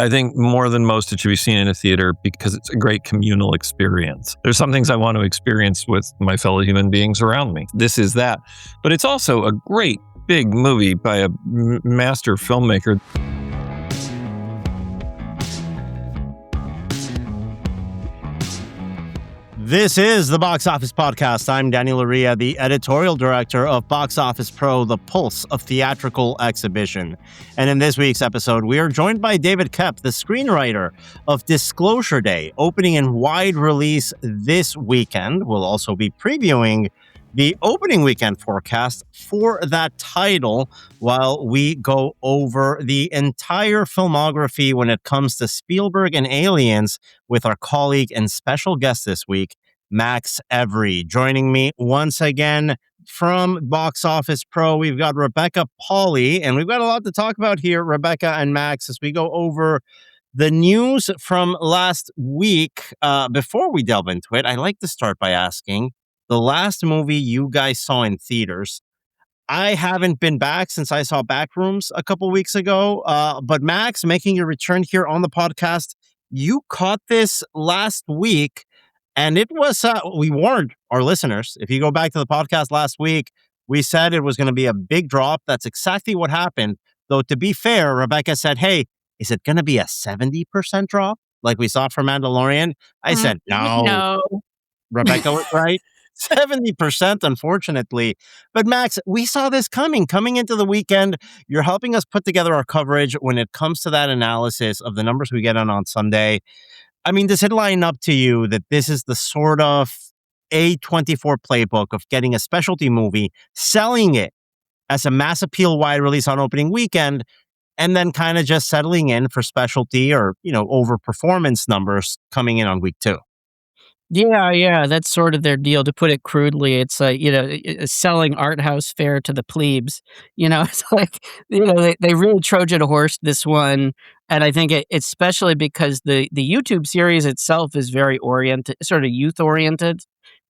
I think more than most, it should be seen in a theater because it's a great communal experience. There's some things I want to experience with my fellow human beings around me. This is that. But it's also a great big movie by a master filmmaker. This is the Box Office Podcast. I'm Daniel Loria, the editorial director of Box Office Pro, the pulse of theatrical exhibition. And in this week's episode, we are joined by David Koepp, the screenwriter of Disclosure Day, opening in wide release this weekend. We'll also be previewing the opening weekend forecast for that title while we go over the entire filmography when it comes to Spielberg and Aliens with our colleague and special guest this week, Max Evry. Joining me once again from Box Office Pro, we've got Rebecca Pahle, and we've got a lot to talk about here, Rebecca and Max, as we go over the news from last week. Before we delve into it, I'd like to start by asking, the last movie you guys saw in theaters. I haven't been back since I saw Backrooms a couple weeks ago. But Max, making your return here on the podcast, you caught this last week, and it was, we warned our listeners. If you go back to the podcast last week, we said it was going to be a big drop. That's exactly what happened. Though, to be fair, Rebecca said, hey, is it going to be a 70% drop like we saw for Mandalorian? I said, no. Rebecca was right. 70%, unfortunately. But Max, we saw this coming into the weekend. You're helping us put together our coverage when it comes to that analysis of the numbers we get on Sunday. I mean, does it line up to you that this is the sort of A24 playbook of getting a specialty movie, selling it as a mass appeal wide release on opening weekend, and then kind of just settling in for specialty or, over performance numbers coming in on week two? Yeah, that's sort of their deal. To put it crudely, it's like, selling art house fare to the plebes. It's like, they really Trojan horse this one. And I think especially because the YouTube series itself is very oriented, sort of youth oriented.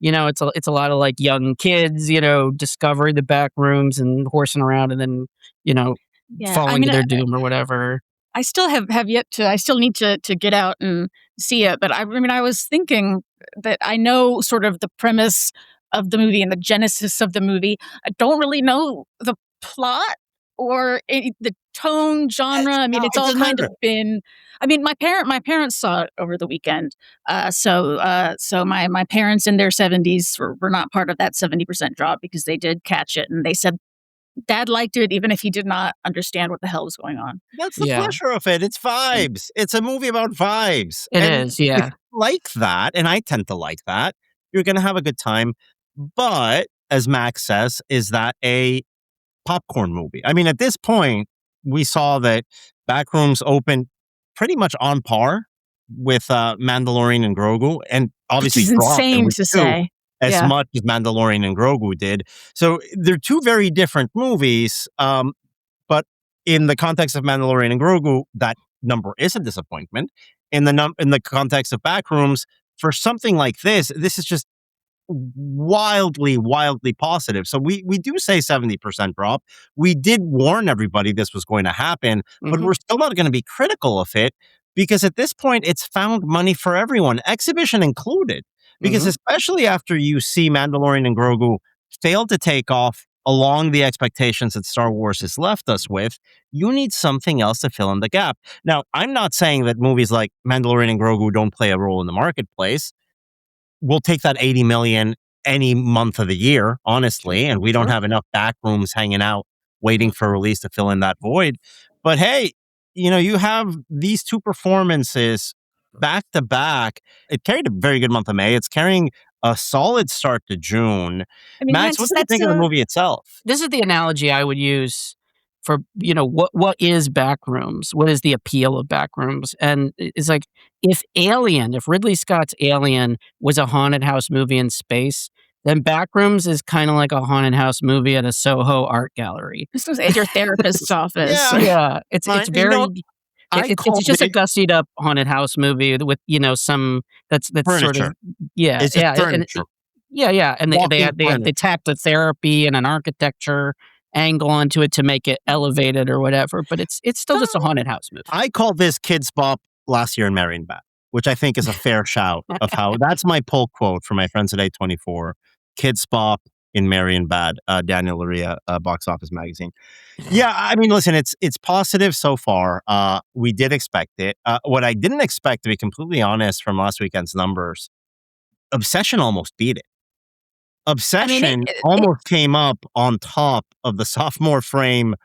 It's a lot of like young kids, discovering the back rooms and horsing around and then, falling to their doom or whatever. I still I still need to get out and see it. But I was thinking that I know sort of the premise of the movie and the genesis of the movie. I don't really know the plot or the tone, genre. It's all kind of been. My parents saw it over the weekend. So my parents in their 70s were not part of that 70% drop because they did catch it, and they said Dad liked it, even if he did not understand what the hell was going on. That's the pleasure of it. It's vibes. It's a movie about vibes. It is, yeah. If you like that, and I tend to like that, you're going to have a good time. But, as Max says, is that a popcorn movie? At this point, we saw that Backrooms opened pretty much on par with Mandalorian and Grogu, and obviously which is insane to say. As much as Mandalorian and Grogu did. So they're two very different movies, but in the context of Mandalorian and Grogu, that number is a disappointment. In the context of Backrooms, for something like this is just wildly positive. So we do say 70% drop. We did warn everybody this was going to happen, but we're still not going to be critical of it because at this point, it's found money for everyone, exhibition included. Because especially after you see Mandalorian and Grogu fail to take off along the expectations that Star Wars has left us with, you need something else to fill in the gap. Now, I'm not saying that movies like Mandalorian and Grogu don't play a role in the marketplace. We'll take that 80 million any month of the year, honestly, and we don't have enough Backrooms hanging out waiting for release to fill in that void. But hey, you have these two performances back to back. It carried a very good month of May. It's carrying a solid start to June. Max, what do you think of the movie itself? This is the analogy I would use for, what is Backrooms? What is the appeal of Backrooms? And it's like, if Ridley Scott's Alien was a haunted house movie in space, then Backrooms is kind of like a haunted house movie at a Soho art gallery. This was at your therapist's office. Yeah. It's very... It's just a gussied up haunted house movie with some that's furniture. Sort of furniture. And they tacked the therapy and an architecture angle onto it to make it elevated or whatever. But it's still just a haunted house movie. I called this Kids Bop last year in Marienbad, which I think is a fair shout of how that's my pull quote for my friends at A24. Kids Bop in Marienbad, Daniel Loria, Box Office Magazine. Yeah, I mean, listen, it's positive so far. We did expect it. What I didn't expect, to be completely honest, from last weekend's numbers, Obsession almost beat it. Obsession almost came up on top of the sophomore frame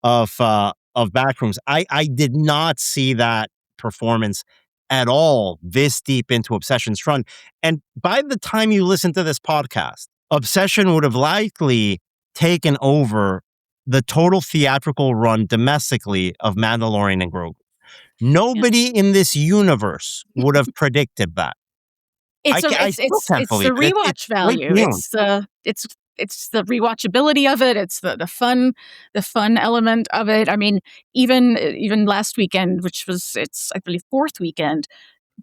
of Backrooms. I did not see that performance at all this deep into Obsession's run. And by the time you listen to this podcast, Obsession would have likely taken over the total theatrical run domestically of Mandalorian and Grogu. Nobody in this universe would have predicted that. It's the rewatch value. It's the rewatchability of it. It's the fun element of it. I mean, even last weekend, which was I believe fourth weekend,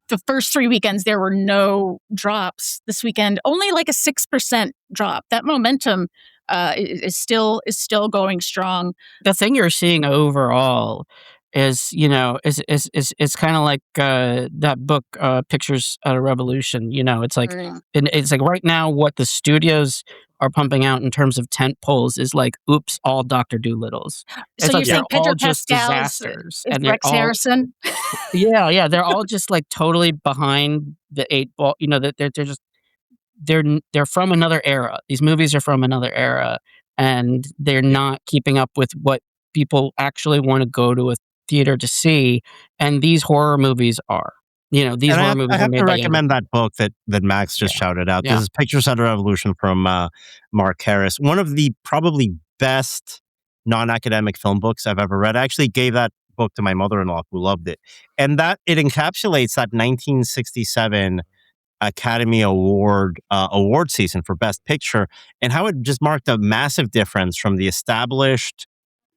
the first 3 weekends there were no drops. This weekend, only like a 6% drop. That momentum is still going strong. The thing you're seeing overall is kind of like that book, Pictures at a Revolution. It's like it's like right now what the studios are pumping out in terms of tent poles is like, oops, all Dr. Doolittles. So it's you like think they're Pedro all just Pascal disasters, is and Rex Harrison? Yeah, they're all just like totally behind the 8 ball. That they're just they're from another era. These movies are from another era, and they're not keeping up with what people actually want to go to a theater to see. And these horror movies are. These horror movies. I have to recommend that book that Max just shouted out. This is Pictures at a Revolution from Mark Harris. One of the probably best non-academic film books I've ever read. I actually gave that book to my mother-in-law, who loved it. And that it encapsulates that 1967 Academy Award season for Best Picture, and how it just marked a massive difference from the established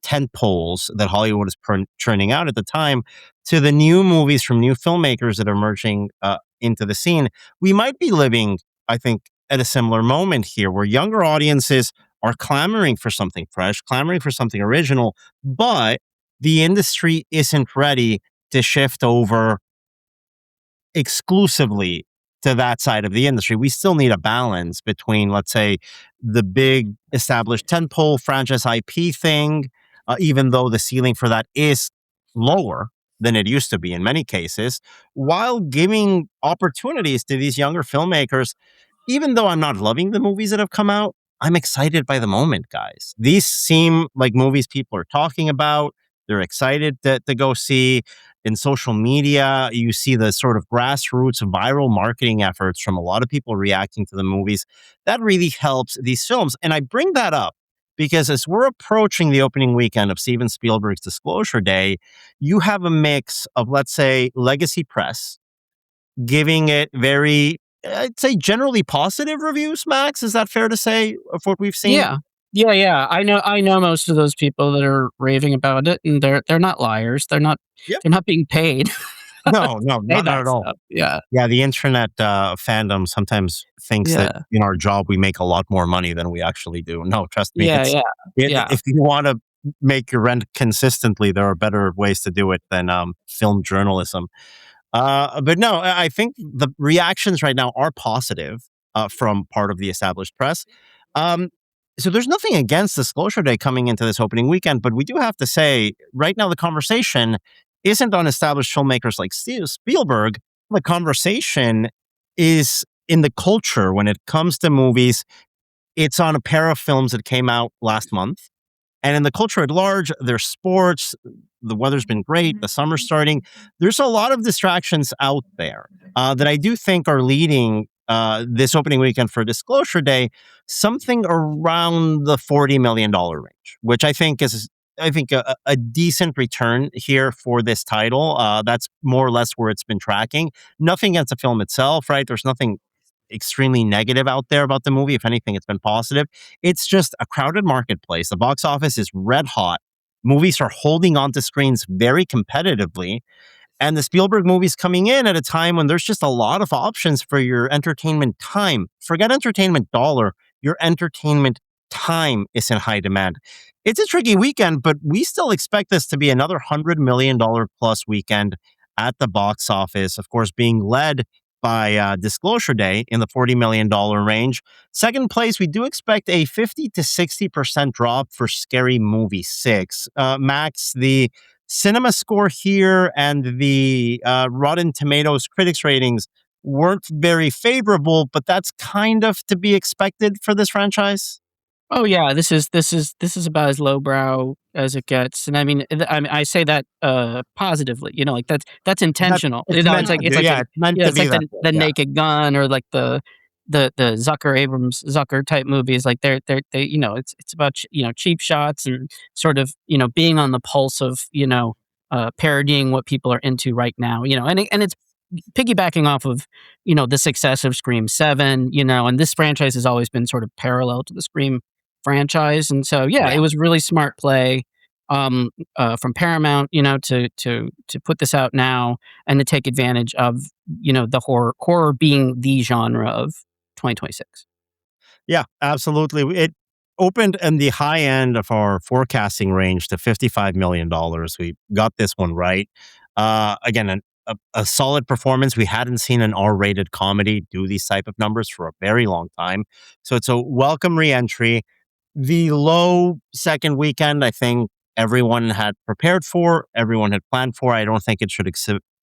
tent poles that Hollywood was churning out at the time to the new movies from new filmmakers that are emerging into the scene. We might be living, I think, at a similar moment here, where younger audiences are clamoring for something fresh, clamoring for something original, but the industry isn't ready to shift over exclusively to that side of the industry. We still need a balance between, let's say, the big established tentpole franchise IP thing, even though the ceiling for that is lower than it used to be in many cases, while giving opportunities to these younger filmmakers. Even though I'm not loving the movies that have come out, I'm excited by the moment, guys. These seem like movies people are talking about. They're excited to go see. In social media, you see the sort of grassroots viral marketing efforts from a lot of people reacting to the movies. That really helps these films. And I bring that up because as we're approaching the opening weekend of Steven Spielberg's Disclosure Day, you have a mix of, let's say, legacy press giving it very, I'd say, generally positive reviews. Max, is that fair to say, of what we've seen? Yeah. I know most of those people that are raving about it, and they're not liars. They're not being paid. No, not at all. Yeah. The internet fandom sometimes thinks that in our job we make a lot more money than we actually do. No, trust me. If you want to make your rent consistently, there are better ways to do it than film journalism. But no, I think the reactions right now are positive from part of the established press. So there's nothing against Disclosure Day coming into this opening weekend, but we do have to say, right now the conversation isn't on established filmmakers like Spielberg. The conversation is in the culture when it comes to movies. It's on a pair of films that came out last month. And in the culture at large, there's sports, the weather's been great, the summer's starting. There's a lot of distractions out there that I do think are leading this opening weekend for Disclosure Day, something around the $40 million range, which I think is a decent return here for this title. That's more or less where it's been tracking. Nothing against the film itself, right? There's nothing extremely negative out there about the movie. If anything, it's been positive. It's just a crowded marketplace. The box office is red hot. Movies are holding onto screens very competitively. And the Spielberg movie's coming in at a time when there's just a lot of options for your entertainment time. Forget entertainment dollar, your entertainment time is in high demand. It's a tricky weekend, but we still expect this to be another $100 million plus weekend at the box office, of course, being led by Disclosure Day in the $40 million range. Second place, we do expect a 50 to 60% drop for Scary Movie 6. Max, the cinema score here and the Rotten Tomatoes critics ratings weren't very favorable, but that's kind of to be expected for this franchise. Oh yeah, this is about as lowbrow as it gets, and I say that positively. Like that's That intentional. it's meant It's like to it's be. like Yeah, it's meant to it's be like that the way. the Yeah. Naked Gun, or like the Zucker type movies. Like they it's about cheap shots and sort of being on the pulse of parodying what people are into right now. And it's piggybacking off of the success of Scream 7. And this franchise has always been sort of parallel to the Scream franchise. And so, yeah, Yeah. it was really smart play from Paramount, to put this out now and to take advantage of, the horror being the genre of 2026. Yeah, absolutely. It opened in the high end of our forecasting range to $55 million. We got this one right. Again, a solid performance. We hadn't seen an R-rated comedy do these type of numbers for a very long time. So it's a welcome reentry. The low second weekend, I think everyone had prepared for, everyone had planned for. I don't think it should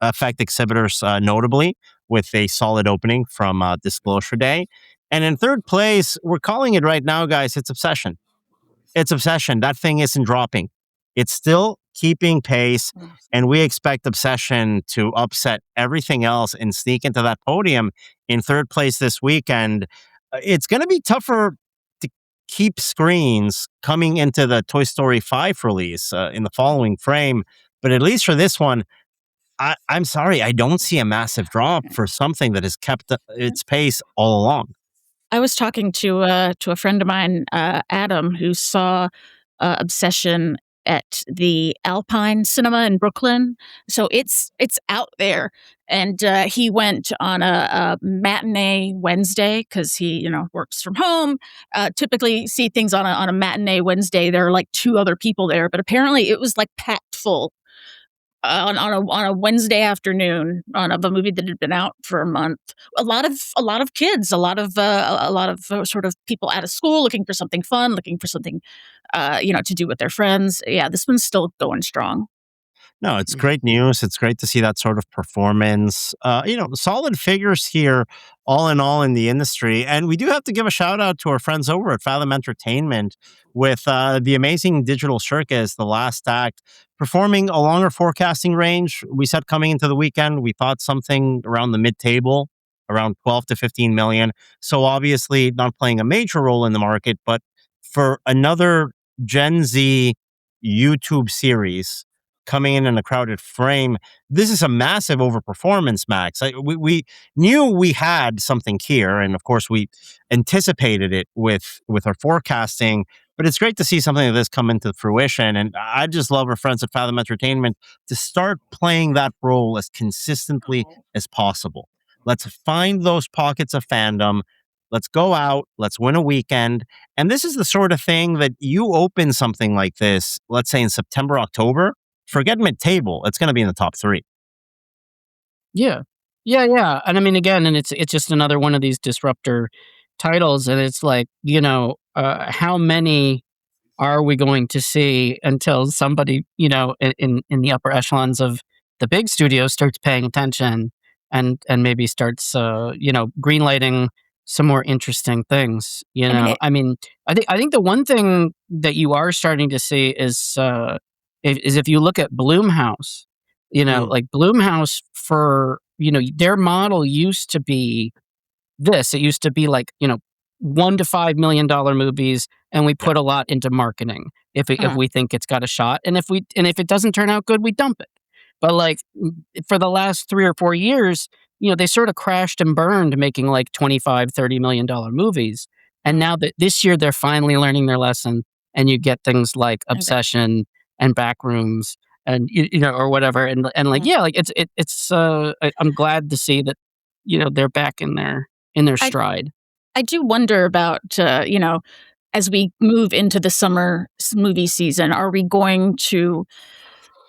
affect exhibitors notably, with a solid opening from Disclosure Day. And in third place, we're calling it right now, guys. It's Obsession. It's Obsession. That thing isn't dropping. It's still keeping pace. And we expect Obsession to upset everything else and sneak into that podium in third place this weekend. It's going to be tougher to keep screens coming into the Toy Story 5 release in the following frame. But at least for this one, I'm sorry, I don't see a massive drop for something that has kept its pace all along. I was talking to a friend of mine, Adam, who saw Obsession at the Alpine Cinema in Brooklyn. So it's out there, and he went on a matinee Wednesday because he works from home. Typically, see things on a matinee Wednesday. There are like two other people there, but apparently it was like packed full. On a Wednesday afternoon of a movie that had been out for a month. A lot of kids, a lot of sort of people out of school looking for something fun, looking for something to do with their friends. Yeah, this one's still going strong. No, it's great news. It's great to see that sort of performance. Solid figures here, all in all, in the industry. And we do have to give a shout out to our friends over at Fathom Entertainment with the amazing Digital Circus, The Last Act, performing a longer forecasting range. We said coming into the weekend, we thought something around the mid table, around 12 to 15 million. So obviously not playing a major role in the market, but for another Gen Z YouTube series coming in a crowded frame. This is a massive overperformance, Max. We knew we had something here, and of course we anticipated it with our forecasting. But it's great to see something like this come into fruition, and I just love our friends at Fathom Entertainment to start playing that role as consistently as possible. Let's find those pockets of fandom. Let's go out. Let's win a weekend. And this is the sort of thing that you open something like this, let's say in September, October. Forget mid-table. It's going to be in the top 3. Yeah. Yeah, yeah. And I mean, again, and it's just another one of these disruptor titles, and it's like, how many are we going to see until somebody, in the upper echelons of the big studios starts paying attention and maybe starts, greenlighting some more interesting things. I mean, I think the one thing that you are starting to see is if you look at Blumhouse, Mm. like Blumhouse for their model used to be this. It used to be like, $1 to $5 million movies, and we put a lot into marketing if we think it's got a shot, and if it doesn't turn out good, we dump it. But like for the last 3 or 4 years, they sort of crashed and burned, making like $25-30 million movies. And now that this year they're finally learning their lesson, and you get things like Okay. Obsession and Backrooms and or whatever, and like like I'm glad to see that they're back in their I stride. I do wonder about as we move into the summer movie season? Are we going to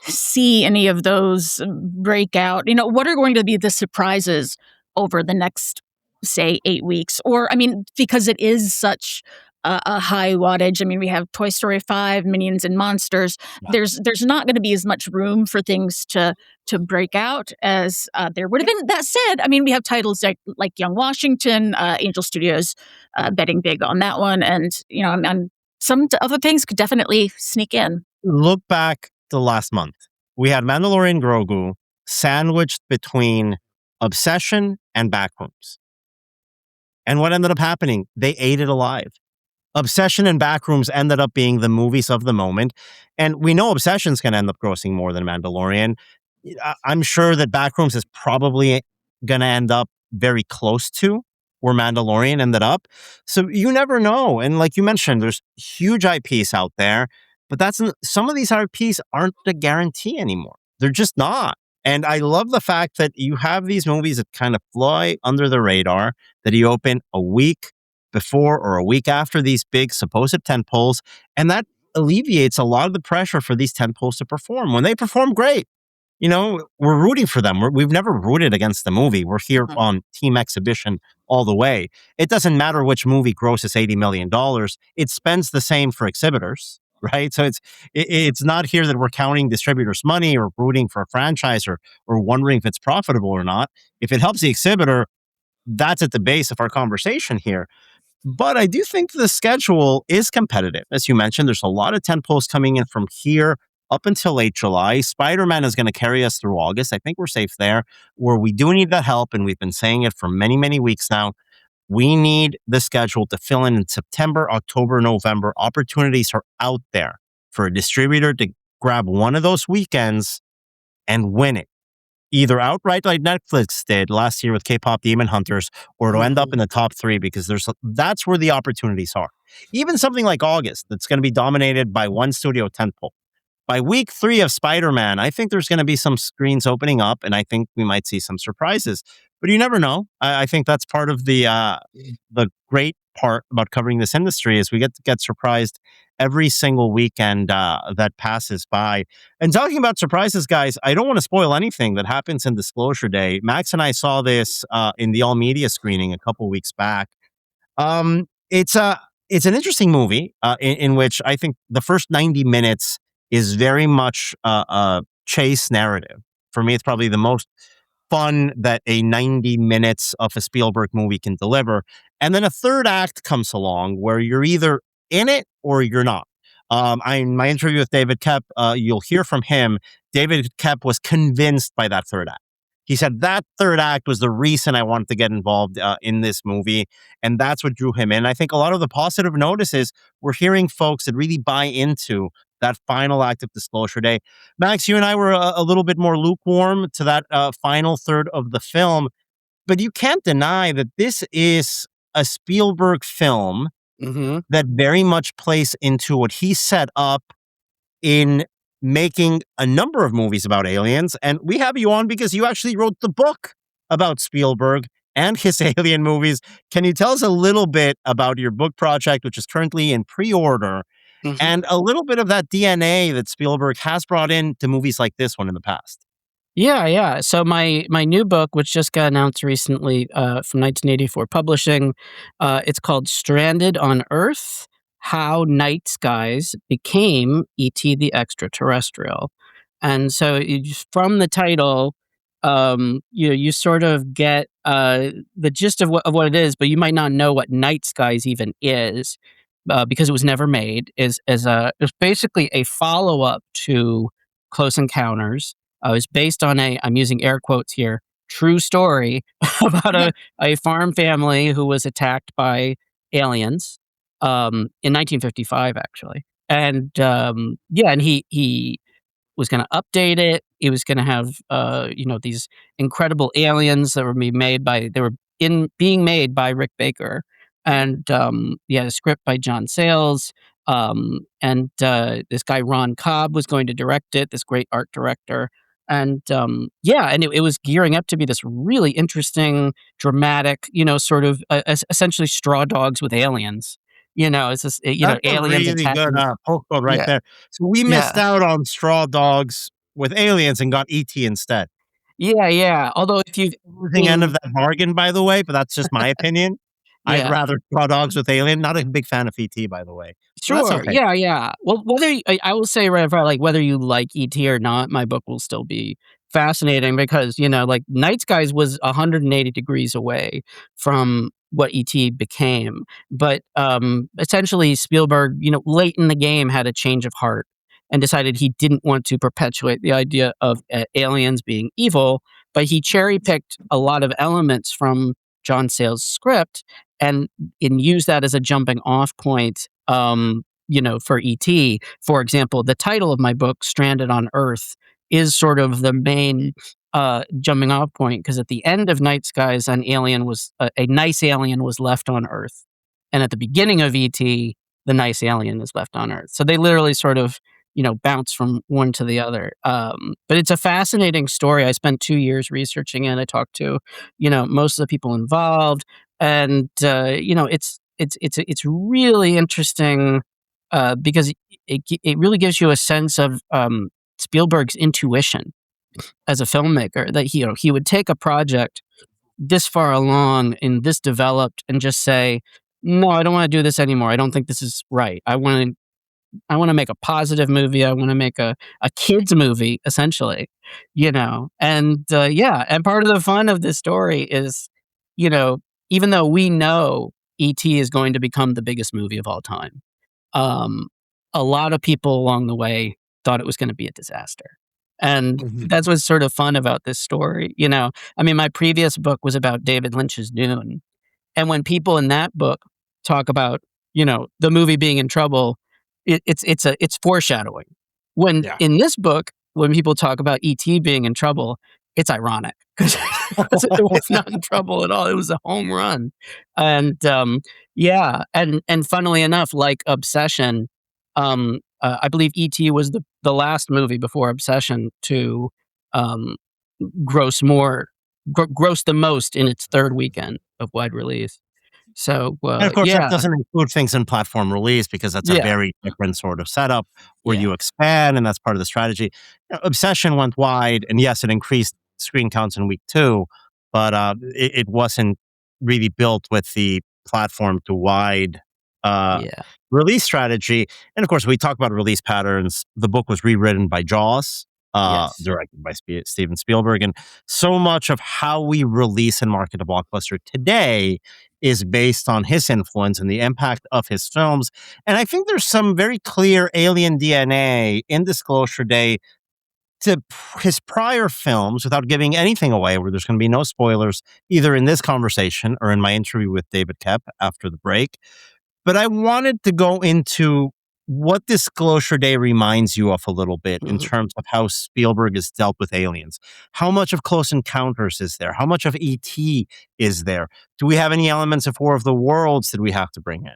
see any of those break out? What are going to be the surprises over the next, say, 8 weeks? Or, I mean, because it is such a high wattage. I mean, we have Toy Story 5, Minions and Monsters. Yeah. There's not going to be as much room for things to break out as there would have been. That said, I mean, we have titles like Young Washington, Angel Studios betting big on that one, and and some other things could definitely sneak in. Look back to last month. We had Mandalorian Grogu sandwiched between Obsession and Backrooms. And what ended up happening? They ate it alive. Obsession and Backrooms ended up being the movies of the moment. And we know Obsession's going to end up grossing more than Mandalorian. I'm sure that Backrooms is probably going to end up very close to where Mandalorian ended up. So you never know. And like you mentioned, there's huge IPs out there, but some of these IPs aren't a guarantee anymore. They're just not. And I love the fact that you have these movies that kind of fly under the radar, that you open a week before or a week after these big supposed tentpoles, and that alleviates a lot of the pressure for these tentpoles to perform. When they perform, great. We're rooting for them. We've never rooted against the movie. We're here on team exhibition all the way. It doesn't matter which movie grosses $80 million. It spends the same for exhibitors, right? So it's not here that we're counting distributors' money or rooting for a franchise or wondering if it's profitable or not. If it helps the exhibitor, that's at the base of our conversation here. But I do think the schedule is competitive. As you mentioned, there's a lot of tentpoles coming in from here up until late July. Spider-Man is going to carry us through August. I think we're safe there. Where we do need that help, and we've been saying it for many, many weeks now, we need the schedule to fill in September, October, November. Opportunities are out there for a distributor to grab one of those weekends and win it. Either outright like Netflix did last year with K-pop Demon Hunters, or to end up in the top 3, because that's where the opportunities are. Even something like August, that's going to be dominated by one studio tentpole. By week 3 of Spider-Man, I think there's going to be some screens opening up, and I think we might see some surprises. But you never know. I think that's part of the great part about covering this industry is we get surprised every single weekend that passes by. And talking about surprises, guys, I don't want to spoil anything that happens in Disclosure Day. Max and I saw this in the all media screening a couple weeks back. It's an interesting movie in which I think the first 90 minutes is very much a chase narrative. For me, it's probably the most fun that a 90 minutes of a Spielberg movie can deliver. And then a third act comes along where you're either in it or you're not. In my interview with David Koepp, you'll hear from him. David Koepp was convinced by that third act. He said that third act was the reason I wanted to get involved in this movie, and that's what drew him in. I think a lot of the positive notices, we're hearing folks that really buy into that final act of Disclosure Day. Max, you and I were a little bit more lukewarm to that final third of the film, but you can't deny that this is a Spielberg film that very much plays into what he set up in making a number of movies about aliens. And we have you on because you actually wrote the book about Spielberg and his alien movies. Can you tell us a little bit about your book project, which is currently in pre-order, and a little bit of that DNA that Spielberg has brought into movies like this one in the past? Yeah. So my new book, which just got announced recently from 1984 Publishing, it's called Stranded on Earth: How Night Skies Became E.T. the Extra Terrestrial. And so from the title, you sort of get the gist of what it is, but you might not know what Night Skies even is. Because it was never made, is it's basically a follow-up to Close Encounters. It's based on I'm using air quotes here, true story about a farm family who was attacked by aliens in 1955, actually. And and he was going to update it. He was going to have these incredible aliens that were being made by Rick Baker. And a script by John Sayles, and this guy Ron Cobb was going to direct it, this great art director. And it was gearing up to be this really interesting, dramatic, sort of essentially Straw Dogs with aliens. It's just, That's a aliens really good attacking. poke quote right Yeah. there. So we missed Yeah. out on Straw Dogs with aliens and got E.T. instead. Yeah. Yeah. Although if you've Losing end of seen, that bargain, by the way, but that's just my opinion. I'd yeah. rather Straw Dogs with alien. Not a big fan of E.T., by the way. But that's Sure. okay. Yeah, yeah. Well, I will say right front, like whether you like ET or not, my book will still be fascinating because like Night Skies was 180 degrees away from what ET became, but essentially Spielberg, late in the game, had a change of heart and decided he didn't want to perpetuate the idea of aliens being evil, but he cherry picked a lot of elements from John Sayles' script and use that as a jumping off point, for ET. For example, the title of my book, Stranded on Earth, is sort of the main jumping off point because at the end of Night Skies, a nice alien was left on Earth, and at the beginning of ET, the nice alien is left on Earth. So they literally sort of bounce from one to the other. But it's a fascinating story. I spent 2 years researching it. I talked to most of the people involved. And it's really interesting because it really gives you a sense of Spielberg's intuition as a filmmaker that he would take a project this far along and this developed and just say, no, I don't want to do this anymore. I don't think this is right. I want to make a positive movie. I want to make a kids movie, essentially, And and part of the fun of this story is, even though we know E.T. is going to become the biggest movie of all time, um, a lot of people along the way thought it was going to be a disaster. And Mhm. that's what's sort of fun about this story. I mean, my previous book was about David Lynch's Dune. And when people in that book talk about, the movie being in trouble, it's foreshadowing. When Yeah. in this book, when people talk about ET being in trouble, it's ironic because it was not in trouble at all. It was a home run. And and funnily enough, like Obsession, I believe ET was the last movie before Obsession to um, gross gross the most in its third weekend of wide release. So, And of course, that yeah, doesn't include things in platform release because that's a yeah, very different sort of setup where yeah, you expand, and that's part of the strategy. Obsession went wide, and yes, it increased screen counts in week two, but it wasn't really built with the platform to wide uh, yeah, release strategy. And of course, we talk about release patterns. The book was rewritten by Jaws, yes, directed by Steven Spielberg, and so much of how we release and market a blockbuster today is based on his influence and the impact of his films. And I think there's some very clear alien DNA in Disclosure Day to his prior films without giving anything away, where there's going to be no spoilers either in this conversation or in my interview with David Koepp after the break. But I wanted to go into what Disclosure Day reminds you of a little bit in mhm. terms of how Spielberg has dealt with aliens. How much of Close Encounters is there? How much of E.T. is there? Do we have any elements of War of the Worlds that we have to bring in?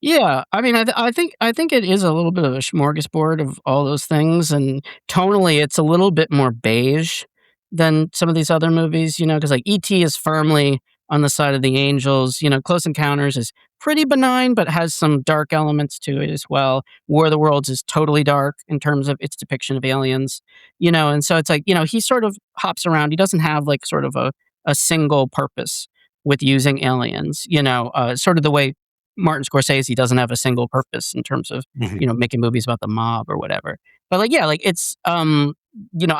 Yeah, I mean, I think it is a little bit of a smorgasbord of all those things, and tonally, it's a little bit more beige than some of these other movies, because like E.T. is firmly on the side of the angels. Close Encounters is pretty benign, but has some dark elements to it as well. War of the Worlds is totally dark in terms of its depiction of aliens, and so it's like he sort of hops around. He doesn't have like sort of a single purpose with using aliens, sort of the way Martin Scorsese doesn't have a single purpose in terms of, Mhm. making movies about the mob or whatever. But like, yeah, like it's, I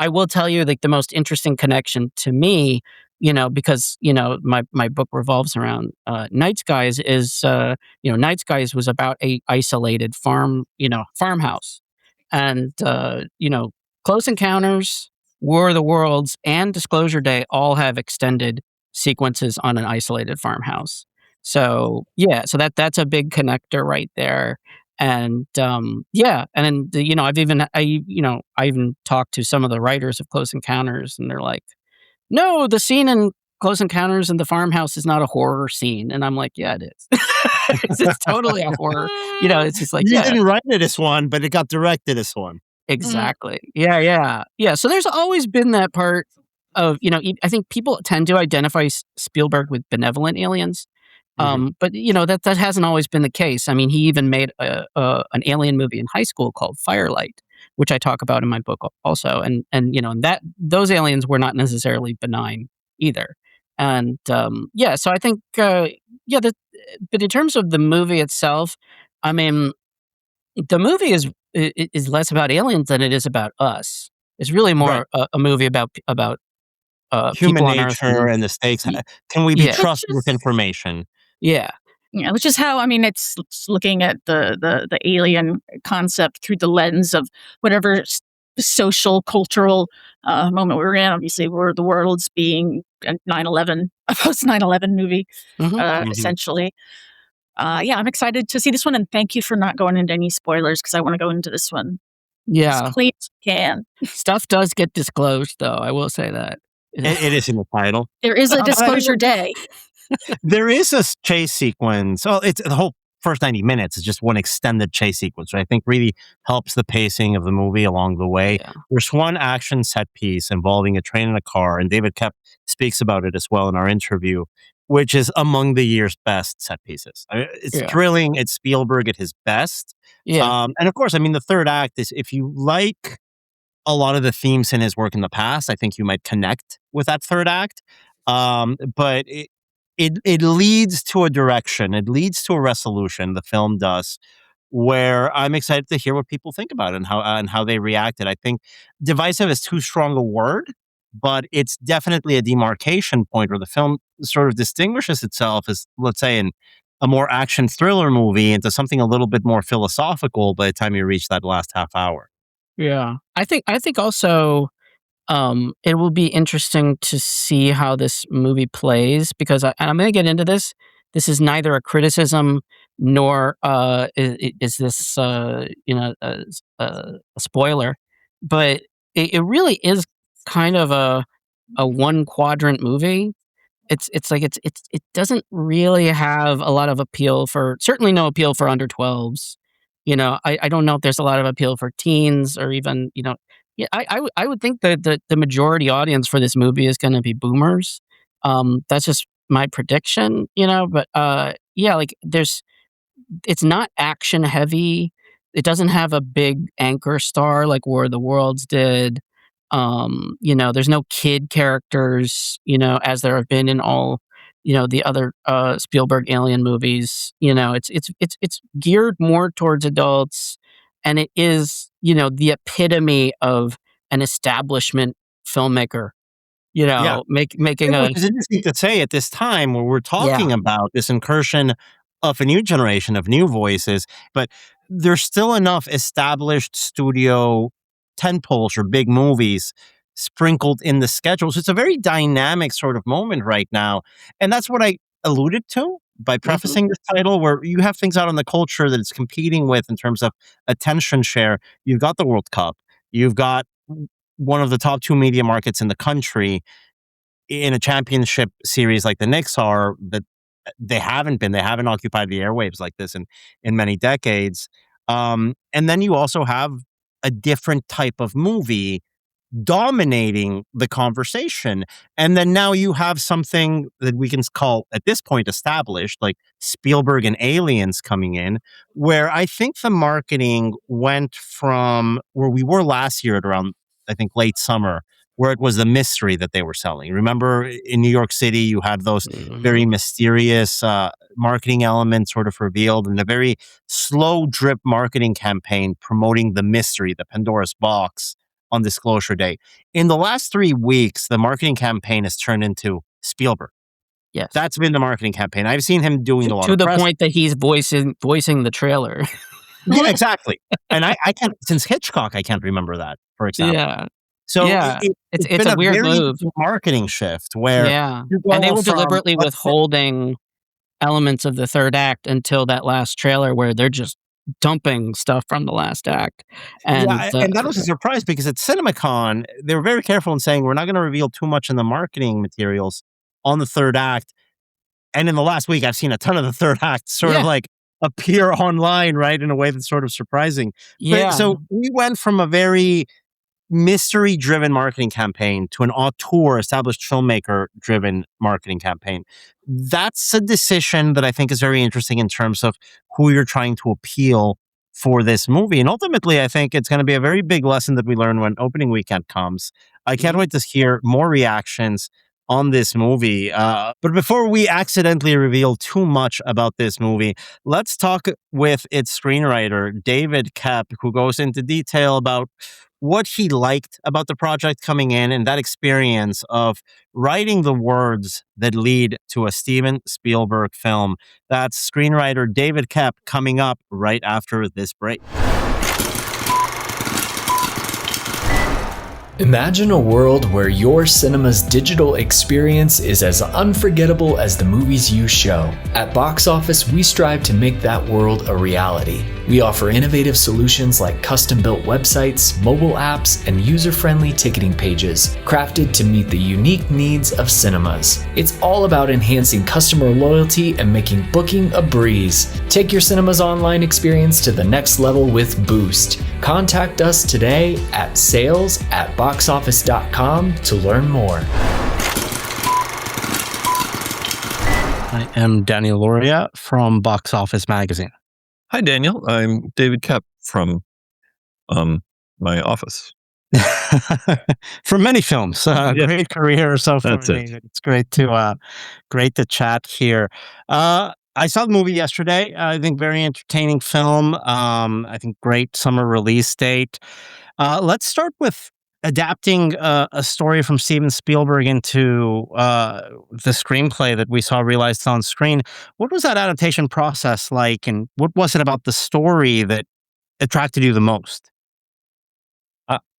will tell you like the most interesting connection to me, because, my book revolves around, Night Skies is, Night Skies was about a isolated farmhouse. And, Close Encounters, War of the Worlds, and Disclosure Day all have extended sequences on an isolated farmhouse. So, yeah, so that's a big connector right there. And, and then I even talked to some of the writers of Close Encounters, and they're like, "No, the scene in Close Encounters in the farmhouse is not a horror scene." And I'm like, "Yeah, it is. It's totally a horror." It's just like, You yeah, didn't write it as one, but it got directed as one. Mm. exactly. Yeah, yeah. Yeah, so there's always been that part of, I think people tend to identify Spielberg with benevolent aliens, But that hasn't always been the case. I mean, he even made an alien movie in high school called Firelight, which I talk about in my book also. And that those aliens were not necessarily benign either. And so I think but in terms of the movie itself, I mean, the movie is less about aliens than it is about us. It's really more a movie about Human people on Earth. nature and the stakes. Y- Can we be yeah, trusted with information? yeah, Yeah, which is how, I mean, it's looking at the alien concept through the lens of whatever social, cultural moment we're in. Obviously, where the world's being a 9/11, a post 9/11 movie, essentially. Yeah, I'm excited to see this one, and thank you for not going into any spoilers because I want to go into this one as yeah. clean as you can. Stuff does get disclosed, though. I will say that. It is in the title. There is a But I think disclosure day. there is a chase sequence. Oh, it's the whole first 90 minutes is just one extended chase sequence, which I think really helps the pacing of the movie along the way. Yeah. There's one action set piece involving a train and a car, and David Koepp speaks about it as well in our interview, which is among the year's best set pieces. I mean, it's Yeah. thrilling. It's Spielberg at his best. Yeah. And of course, I mean, the third act is, if you like a lot of the themes in his work in the past, I think you might connect with that third act. But it leads to a direction. It leads to a resolution. The film does, where I'm excited to hear what people think about it and how they reacted. I think divisive is too strong a word, but it's definitely a demarcation point where the film sort of distinguishes itself as, let's say, in a more action thriller movie into something a little bit more philosophical by the time you reach that last half hour. Yeah. I think also it will be interesting to see how this movie plays because and I'm going to get into this. This is neither a criticism nor is this a spoiler, but it really is kind of a one quadrant movie. It's like it doesn't really have a lot of appeal for certainly no appeal for under 12s. I don't know if there's a lot of appeal for teens or even, yeah, I would think that the majority audience for this movie is going to be boomers. That's just my prediction, but yeah, like it's not action heavy. It doesn't have a big anchor star like War of the Worlds did. There's no kid characters, as there have been in all, the other Spielberg alien movies. It's geared more towards adults, and it is, the epitome of an establishment filmmaker. Yeah. Making Which is interesting to say at this time where we're talking about this incursion of a new generation of new voices, but there's still enough established studio tentpoles or big movies sprinkled in the schedules. It's a very dynamic sort of moment right now. And that's what I alluded to by prefacing this title, where you have things out in the culture that it's competing with in terms of attention share. You've got the World Cup. You've got one of the top two media markets in the country in a championship series like the Knicks are, that they haven't occupied the airwaves like this in many decades. And then you also have a different type of movie dominating the conversation. And then now you have something that we can call at this point established, like Spielberg and Aliens coming in, where I think the marketing went from where we were last year at around, I think, late summer, where it was the mystery that they were selling. Remember in New York City, you had those very mysterious marketing elements sort of revealed, and a very slow drip marketing campaign promoting the mystery, the Pandora's box on Disclosure Day. In the last 3 weeks, the marketing campaign has turned into Spielberg. Yes. That's been the marketing campaign. I've seen him doing a lot to of the press. point that he's voicing the trailer. Yeah, exactly. And I can't, since Hitchcock, I can't remember that, for example. Yeah. So Yeah. it's It's been a weird very move. marketing shift where Yeah. you And they go were from, deliberately let's say, withholding elements of the third act until that last trailer where they're just dumping stuff from the last act. And and that was a surprise because at CinemaCon, they were very careful in saying, we're not going to reveal too much in the marketing materials on the third act. And in the last week, I've seen a ton of the third act sort of like appear online, right, in a way that's sort of surprising. yeah. So we went from a very mystery-driven marketing campaign to an auteur, established filmmaker-driven marketing campaign. That's a decision that I think is very interesting in terms of who you're trying to appeal for this movie. And ultimately, I think it's going to be a very big lesson that we learn when opening weekend comes. I can't wait to hear more reactions on this movie. But before we accidentally reveal too much about this movie, let's talk with its screenwriter, David Koepp, who goes into detail about what he liked about the project coming in and that experience of writing the words that lead to a Steven Spielberg film. That's screenwriter David Koepp coming up right after this break. Imagine a world where your cinema's digital experience is as unforgettable as the movies you show. At Box Office, we strive to make that world a reality. We offer innovative solutions like custom-built websites, mobile apps, and user-friendly ticketing pages, crafted to meet the unique needs of cinemas. It's all about enhancing customer loyalty and making booking a breeze. Take your cinema's online experience to the next level with Boost. Contact us today at sales@boxoffice.com to learn more. I am Daniel Loria from Box Office Magazine. Hi, Daniel. I'm David Koepp from my office. From many films. Great career so far. That's it. It's great to chat here. I saw the movie yesterday. I think very entertaining film. I think great summer release date. Let's start with adapting a story from Steven Spielberg into the screenplay that we saw realized on screen. What was that adaptation process like, and what was it about the story that attracted you the most?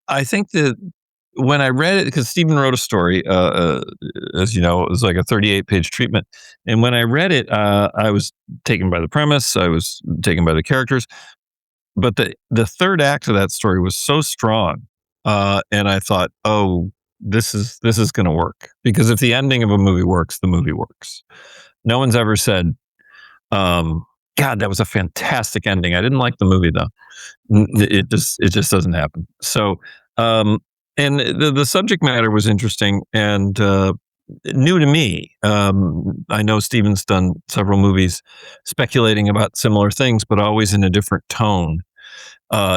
I think that when I read it, because Stephen wrote a story, as you know, it was like a 38-page treatment. And when I read it, I was taken by the premise. I was taken by the characters. But the third act of that story was so strong. And I thought, oh, this is going to work. Because if the ending of a movie works, the movie works. No one's ever said, God, that was a fantastic ending. I didn't like the movie, though. It just doesn't happen. So, and the subject matter was interesting and new to me. I know Steven's done several movies speculating about similar things, but always in a different tone.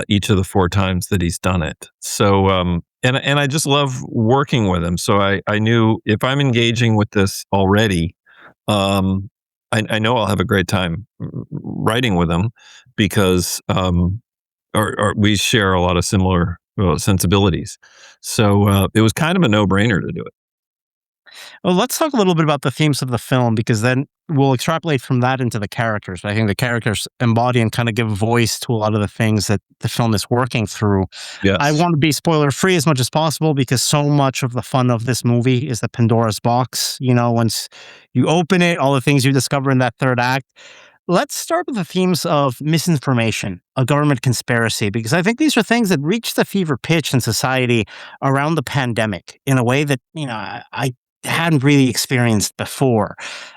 Each of the 4 times that he's done it. So, and I just love working with him. So I knew if I'm engaging with this already, I know I'll have a great time writing with him because or we share a lot of similar sensibilities. So it was kind of a no-brainer to do it. Well, let's talk a little bit about the themes of the film, because then we'll extrapolate from that into the characters. I think the characters embody and kind of give voice to a lot of the things that the film is working through. Yes. I want to be spoiler-free as much as possible because so much of the fun of this movie is the Pandora's box. You know, once you open it, all the things you discover in that third act. Let's start with the themes of misinformation, a government conspiracy, because I think these are things that reached the fever pitch in society around the pandemic in a way that, I hadn't really experienced before.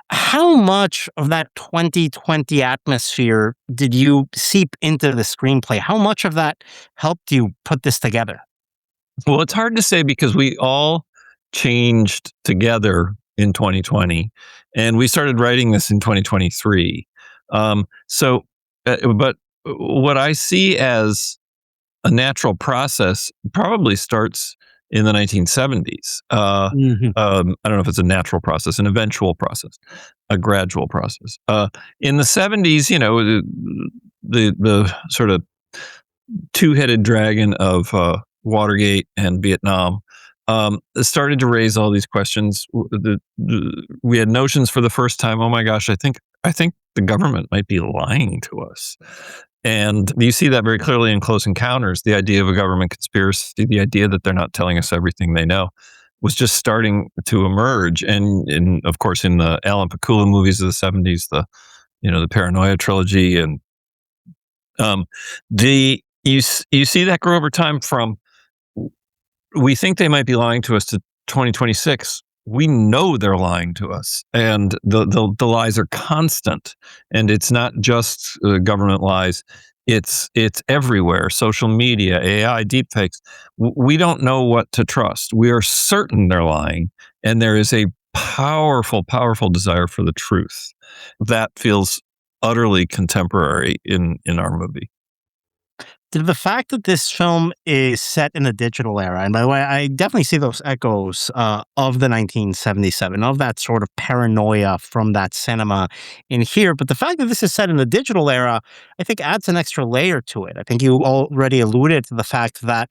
How much of that 2020 atmosphere did you seep into the screenplay? How much of that helped you put this together? Well, it's hard to say because we all changed together in 2020, and we started writing this in 2023. But what I see as a natural process probably starts in the 1970s. I don't know if it's a natural process, an eventual process, a gradual process. In the 70s, the sort of two-headed dragon of Watergate and Vietnam started to raise all these questions. We had notions for the first time. Oh my gosh, I think the government might be lying to us. And you see that very clearly in Close Encounters. The idea of a government conspiracy, the idea that they're not telling us everything they know, was just starting to emerge. And of course, in the Alan Pakula movies of the 70s, the Paranoia trilogy, and you see that grow over time from we think they might be lying to us to 2026. We know they're lying to us, and the lies are constant. And it's not just government lies. It's everywhere. Social media, AI, deepfakes. We don't know what to trust. We are certain they're lying, and there is a powerful, powerful desire for the truth that feels utterly contemporary in our movie. The fact that this film is set in a digital era, and by the way, I definitely see those echoes of the 1977, of that sort of paranoia from that cinema in here. But the fact that this is set in the digital era, I think adds an extra layer to it. I think you already alluded to the fact that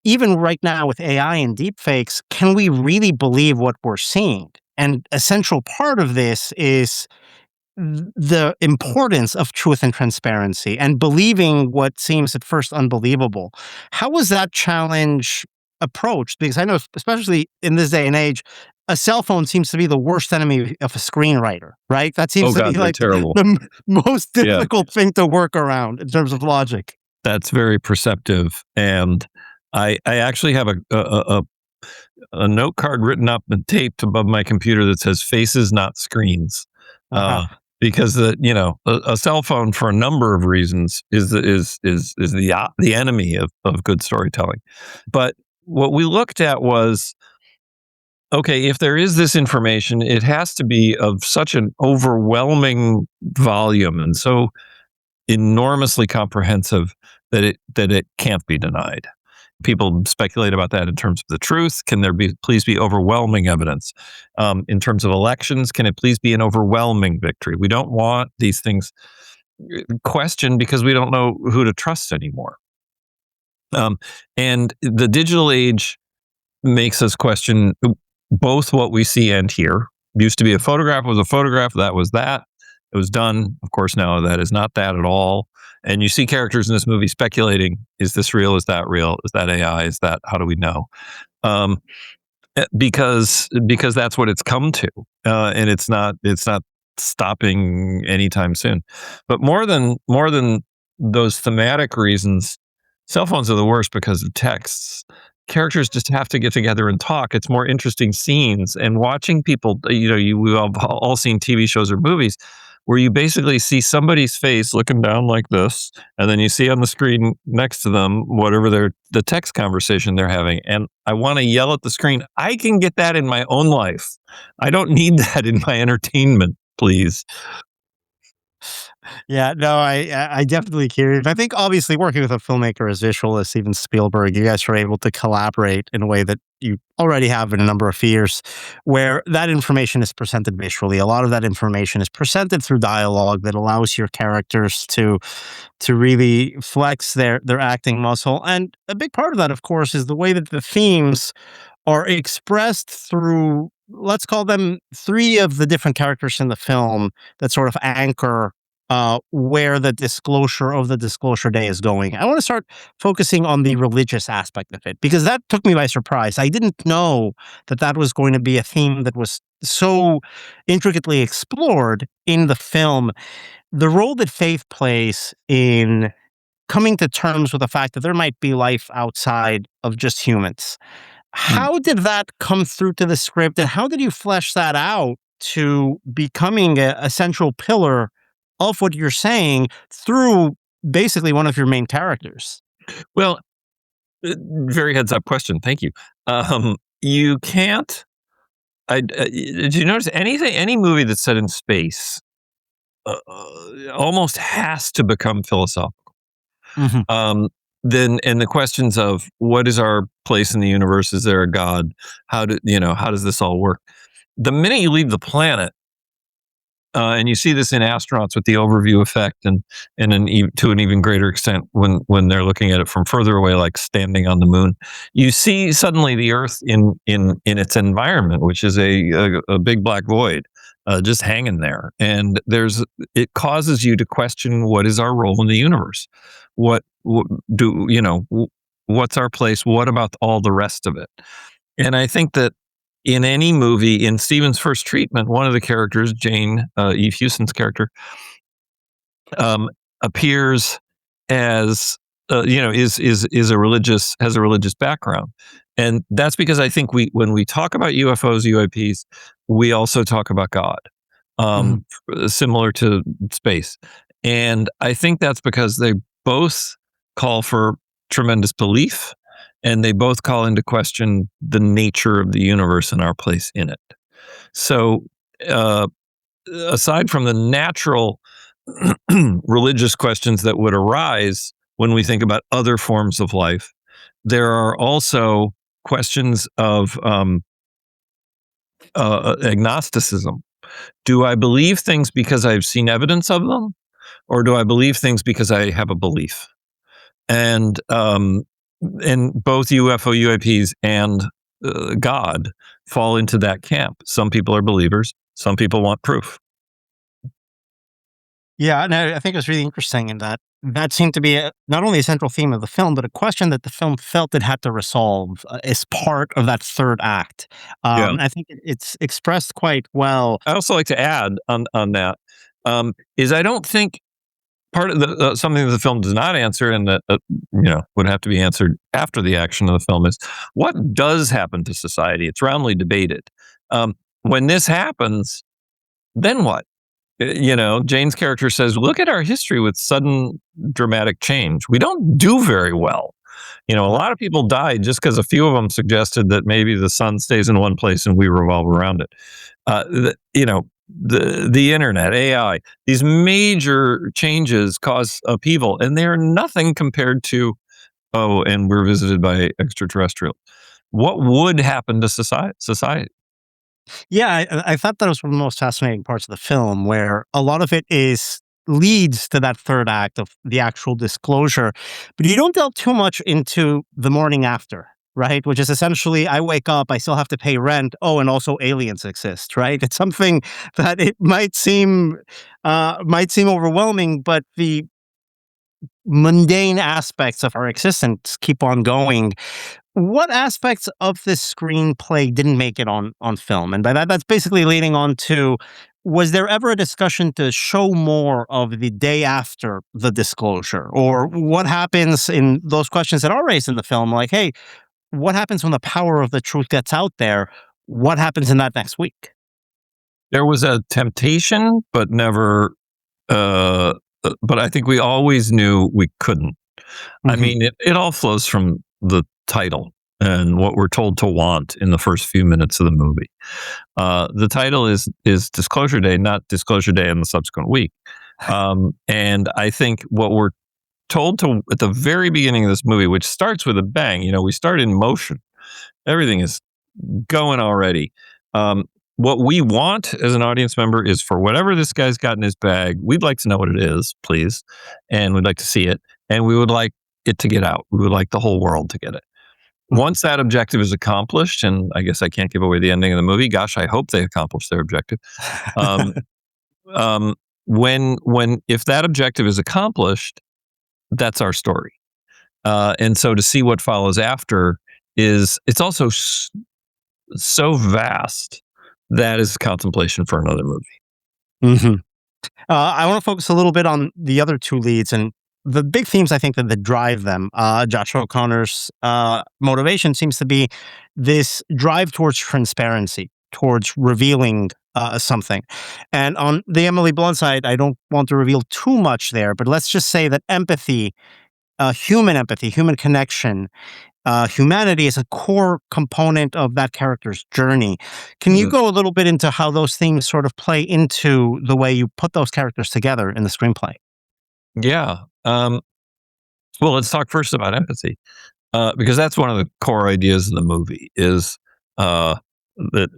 even right now with AI and deepfakes, can we really believe what we're seeing? And a central part of this is the importance of truth and transparency and believing what seems at first unbelievable. How was that challenge approached? Because I know, especially in this day and age, a cell phone seems to be the worst enemy of a screenwriter, right? That seems to be they're like terrible. the most Yeah. difficult thing to work around in terms of logic. That's very perceptive, and I actually have a note card written up and taped above my computer that says "faces, not screens." Because a cell phone, for a number of reasons, is the enemy of good storytelling. But what we looked at was, okay, if there is this information, it has to be of such an overwhelming volume and so enormously comprehensive that it can't be denied. People speculate about that in terms of the truth. Can there please be overwhelming evidence? In terms of elections, can it please be an overwhelming victory? We don't want these things questioned because we don't know who to trust anymore. And the digital age makes us question both what we see and hear. Used to be a photograph was a photograph. That was that. It was done. Of course, now that is not that at all. And you see characters in this movie speculating: is this real? Is that real? Is that AI? Is that, how do we know? Because that's what it's come to, and it's not stopping anytime soon. But more than those thematic reasons, cell phones are the worst because of texts. Characters just have to get together and talk. It's more interesting scenes, and watching people. We've all seen TV shows or movies where you basically see somebody's face looking down like this, and then you see on the screen next to them whatever the text conversation they're having. And I want to yell at the screen, I can get that in my own life. I don't need that in my entertainment, please. Yeah, no, I definitely hear it. I think obviously working with a filmmaker as visual as Steven Spielberg, you guys are able to collaborate in a way that you already have in a number of years, where that information is presented visually. A lot of that information is presented through dialogue that allows your characters to really flex their acting muscle. And a big part of that, of course, is the way that the themes are expressed through, let's call them, three of the different characters in the film that sort of anchor where the disclosure day is going. I want to start focusing on the religious aspect of it, because that took me by surprise. I didn't know that was going to be a theme that was so intricately explored in the film. The role that faith plays in coming to terms with the fact that there might be life outside of just humans. How did that come through to the script, and how did you flesh that out to becoming a central pillar of what you're saying through basically one of your main characters? Well, very heads up question. Thank you. You can't. Did you notice any movie that's set in space almost has to become philosophical? Mm-hmm. Then, and the questions of what is our place in the universe? Is there a God? How does this all work? The minute you leave the planet, and you see this in astronauts with the overview effect, and to an even greater extent when they're looking at it from further away, like standing on the moon, you see suddenly the Earth in its environment, which is a big black void, just hanging there. And it causes you to question, what is our role in the universe? What's our place? What about all the rest of it? And I think that in any movie, in Stephen's first treatment, one of the characters, Jane, Eve Hewson's character, appears as has a religious background, and that's because I think when we talk about UFOs, UAPs, we also talk about God, similar to space, and I think that's because they both call for tremendous belief, and they both call into question the nature of the universe and our place in it. So, aside from the natural religious questions that would arise when we think about other forms of life, there are also questions of agnosticism. Do I believe things because I've seen evidence of them, or do I believe things because I have a belief? And both UFO, UAPs, and God fall into that camp. Some people are believers. Some people want proof. Yeah, and I think it was really interesting in that seemed to be not only a central theme of the film, but a question that the film felt it had to resolve as part of that third act. Yeah. I think it's expressed quite well. I also like to add on that is I don't think part of the something that the film does not answer, and that would have to be answered after the action of the film, is what does happen to society. It's roundly debated. When this happens, then what? Jane's character says, "Look at our history with sudden dramatic change. We don't do very well. A lot of people died just because a few of them suggested that maybe the sun stays in one place and we revolve around it. The internet, AI, these major changes cause upheaval, and they are nothing compared to, and we're visited by extraterrestrial. What would happen to society? Yeah, I thought that was one of the most fascinating parts of the film, where a lot of it leads to that third act of the actual disclosure, but you don't delve too much into the morning after, right? Which is essentially, I wake up, I still have to pay rent. Oh, and also aliens exist, right? It's something that it might seem overwhelming, but the mundane aspects of our existence keep on going. What aspects of this screenplay didn't make it on film? And by that's basically leading on to, was there ever a discussion to show more of the day after the disclosure? Or what happens in those questions that are raised in the film? Like, hey, what happens when the power of the truth gets out there? What happens in that next week? There was a temptation, but never, but I think we always knew we couldn't. I mean, it all flows from the title and what we're told to want in the first few minutes of the movie. The title is Disclosure Day, not Disclosure Day in the subsequent week. And I think what we're told to at the very beginning of this movie, which starts with a bang, we start in motion. Everything is going already. What we want as an audience member is for whatever this guy's got in his bag, we'd like to know what it is, please. And we'd like to see it. And we would like it to get out. We would like the whole world to get it. Once that objective is accomplished, and I guess I can't give away the ending of the movie. Gosh, I hope they accomplish their objective. If that objective is accomplished, that's our story. And so to see what follows after it's also so vast that is contemplation for another movie. I want to focus a little bit on the other two leads and the big themes, I think, that drive them. Joshua O'Connor's motivation seems to be this drive towards transparency, towards revealing something. And on the Emily Blunt side, I don't want to reveal too much there, but let's just say that empathy, human connection, humanity is a core component of that character's journey. Can you go a little bit into how those themes sort of play into the way you put those characters together in the screenplay? Yeah. Well, let's talk first about empathy, because that's one of the core ideas of the movie, is that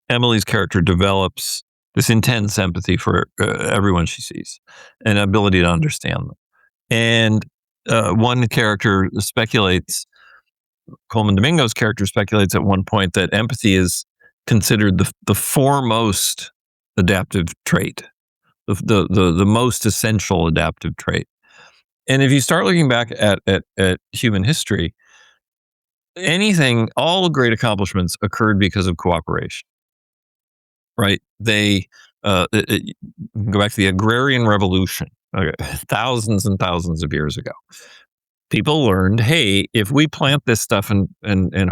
Emily's character develops this intense empathy for everyone she sees, an ability to understand them. And one character speculates, Coleman Domingo's character speculates at one point, that empathy is considered the foremost adaptive trait, the most essential adaptive trait. And if you start looking back at human history, all great accomplishments occurred because of cooperation, right? They go back to the agrarian revolution, thousands and thousands of years ago. People learned, hey, if we plant this stuff and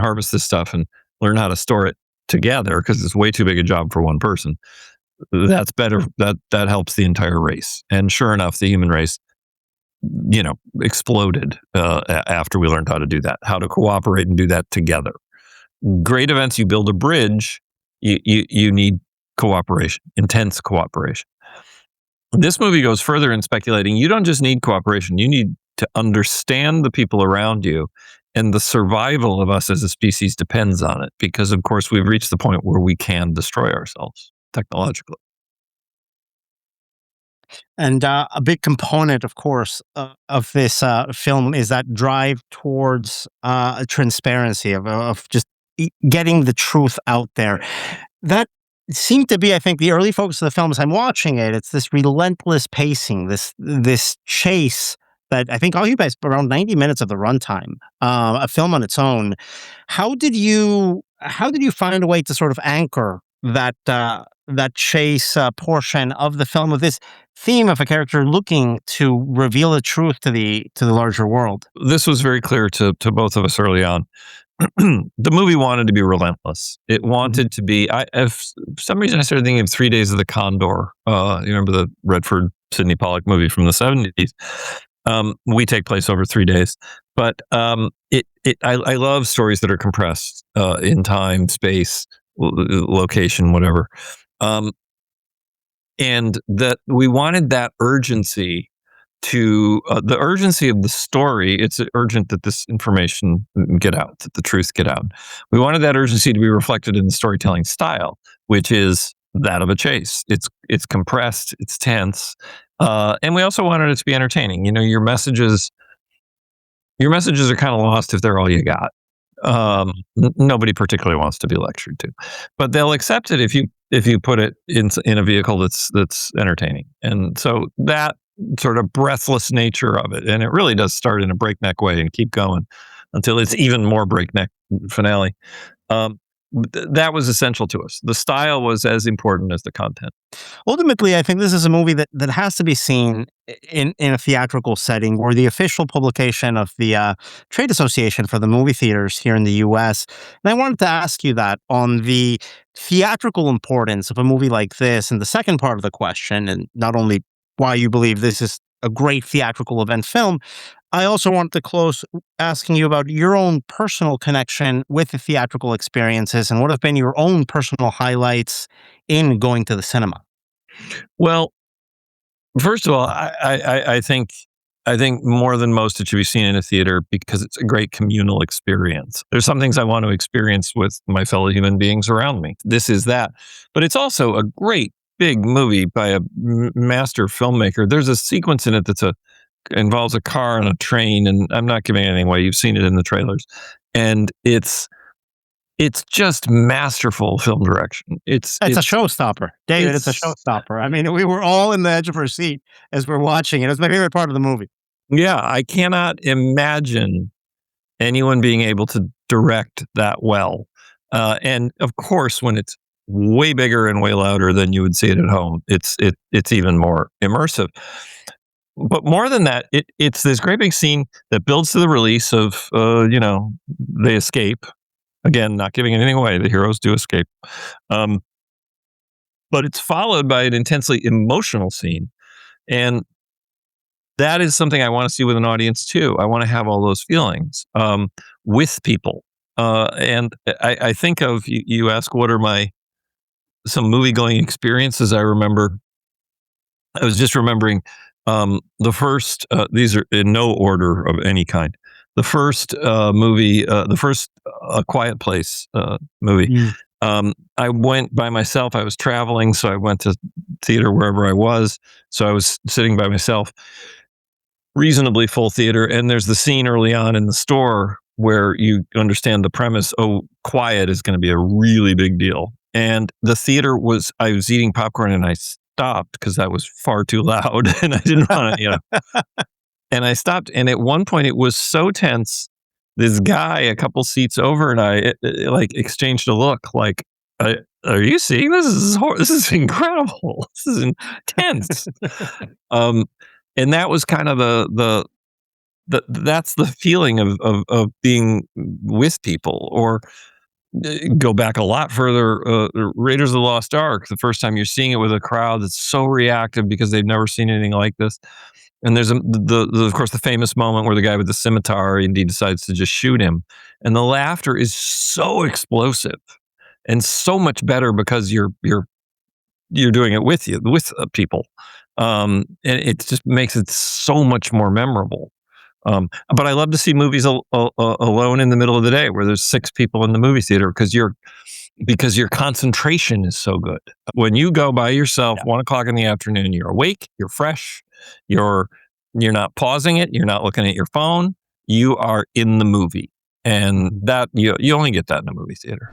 harvest this stuff and learn how to store it together, because it's way too big a job for one person, that's better. That helps the entire race. And sure enough, the human race exploded after we learned how to do that, how to cooperate and do that together. Great events, you build a bridge, you need cooperation, intense cooperation. This movie goes further in speculating. You don't just need cooperation, you need to understand the people around you, and the survival of us as a species depends on it, because of course we've reached the point where we can destroy ourselves technologically. And a big component, of course, of this film is that drive towards transparency, of just getting the truth out there. That seemed to be, I think, the early focus of the film as I'm watching it. It's this relentless pacing, this chase that I think occupies around 90 minutes of the runtime, a film on its own. How did you find a way to sort of anchor that chase portion of the film with this theme of a character looking to reveal the truth to the larger world? This was very clear to both of us early on. The movie wanted to be relentless. It wanted to be. For some reason, I started thinking of 3 Days of the Condor. You remember the Redford Sidney Pollack movie from the 70s? We take place over 3 days, but I love stories that are compressed in time, space, location, whatever. And that we wanted that urgency to the urgency of the story. It's urgent that this information get out, that the truth get out. We wanted that urgency to be reflected in the storytelling style, which is that of a chase. It's compressed, it's tense, and we also wanted it to be entertaining. Your messages are kind of lost if they're all you got. Nobody particularly wants to be lectured to, but they'll accept it if you put it in a vehicle that's entertaining. And so that sort of breathless nature of it, and it really does start in a breakneck way and keep going until it's even more breakneck finale. That was essential to us. The style was as important as the content. Ultimately, I think this is a movie that has to be seen in a theatrical setting, or the official publication of the Trade Association for the Movie Theaters here in the U.S. And I wanted to ask you that on the theatrical importance of a movie like this, and the second part of the question, and not only why you believe this is a great theatrical event film, I also want to close asking you about your own personal connection with the theatrical experiences, and what have been your own personal highlights in going to the cinema. Well, first of all, I think more than most it should be seen in a theater because it's a great communal experience. There's some things I want to experience with my fellow human beings around me. This is that. But it's also a great big movie by a master filmmaker. There's a sequence in it that's involves a car and a train, and I'm not giving anything away. You've seen it in the trailers. And it's just masterful film direction. It's a showstopper, David. It's a showstopper. I mean, we were all in the edge of our seat as we're watching it. It was my favorite part of the movie. Yeah, I cannot imagine anyone being able to direct that well. And of course, when it's way bigger and way louder than you would see it at home, it's even more immersive. But more than that, it's this great big scene that builds to the release of, they escape. Again, not giving anything away. The heroes do escape. But it's followed by an intensely emotional scene. And that is something I want to see with an audience too. I want to have all those feelings with people. And I think of, you ask, what are some movie-going experiences I remember. I was just remembering the first, these are in no order of any kind. The first movie, the first A Quiet Place movie. I went by myself. I was traveling, so I went to theater wherever I was. So I was sitting by myself, reasonably full theater. And there's the scene early on in the store where you understand the premise. Oh, quiet is going to be a really big deal. And the theater I was eating popcorn and I stopped because that was far too loud and I didn't want to, And I stopped. And at one point it was so tense. This guy a couple seats over and I exchanged a look like, are you seeing this? This is incredible. This is intense. And that was kind of that's the feeling of being with people. Or go back a lot further, Raiders of the Lost Ark, the first time you're seeing it with a crowd that's so reactive because they've never seen anything like this. And there's of course the famous moment where the guy with the scimitar indeed decides to just shoot him, and the laughter is so explosive and so much better because you're doing it with people, and it just makes it so much more memorable. But I love to see movies alone in the middle of the day where there's 6 people in the movie theater because your concentration is so good. When you go by yourself, 1:00 in the afternoon, you're awake, you're fresh, you're not pausing it, you're not looking at your phone, you are in the movie, and that you only get that in a movie theater.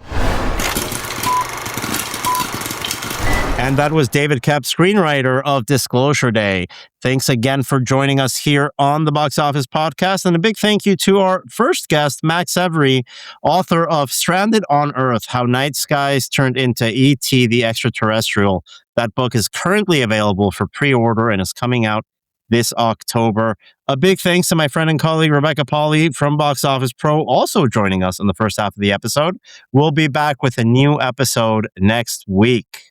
And that was David Koepp, screenwriter of Disclosure Day. Thanks again for joining us here on the Box Office Podcast. And a big thank you to our first guest, Max Evry, author of Stranded on Earth, How Night Skies Turned into E.T. the Extra Terrestrial. That book is currently available for pre-order and is coming out this October. A big thanks to my friend and colleague, Rebecca Pahle from Box Office Pro, also joining us in the first half of the episode. We'll be back with a new episode next week.